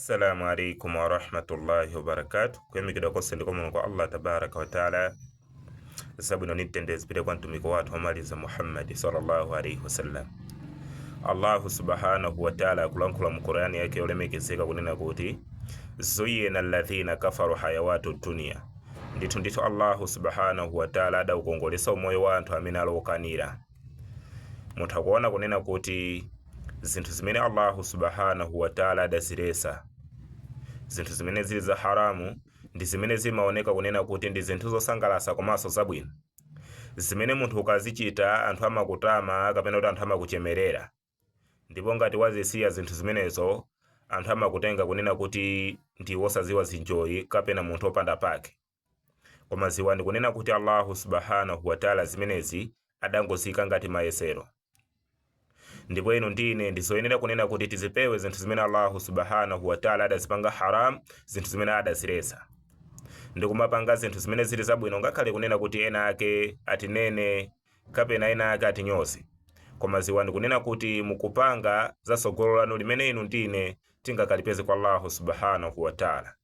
Assalamu alaikum wa rahmatullahi wa barakatuh. Kwemikidwa kose ndikomuno kwa Allah tabaraka wa taala sabu ino nitende zipite kwa ntumiko watu wamaliza Muhammad sallallahu alaihi wasallam. Allahu subhanahu wa taala akulankhula mu Qur'ani yake yolemekezeka kunena kuti zuyina alladhina kafaru hayawatu dunya, ndithu Allahu subhanahu wa taala adawukongolesa umoyo wa anthu amene alowokanira. Munthu akuona kunena kuti zinthu zimene Allahu subhanahu wa taala adazilesa, zinthu zimene zili za haramu, ndi zimene zimaoneka kunena kuti ndi zinthu zosangalasa komanso zabwino, zimene munthu ukazichita anthu amakutama kapena kuti anthu amakuchemerera. Ndipo ngati wazisiya zinthu zimenezo, anthu amakutenga kunena kuti ndi wosaziwa zinjoyi kapena munthu opanda pake. Koma ziwani kunena kuti Allahu subhanahu wa taala zimenezi adangozika ngati mayesero. Ndipo ino ndine ndizoyenera kunena kuti tizipewe zinthu zimene Allahu subhanahu wa taala adazipanga haram, zinthu zimene adazilesa. Ndikumapanga zinthu zimene zili zabwino ngakhale kunena kuti ena ake atinene kapena ena ake atinyoze. Koma ziwani kunena kuti mukupanga za sogolo lanu limene inu ndine tingakalipeze kwa Allahu subhanahu wa taala.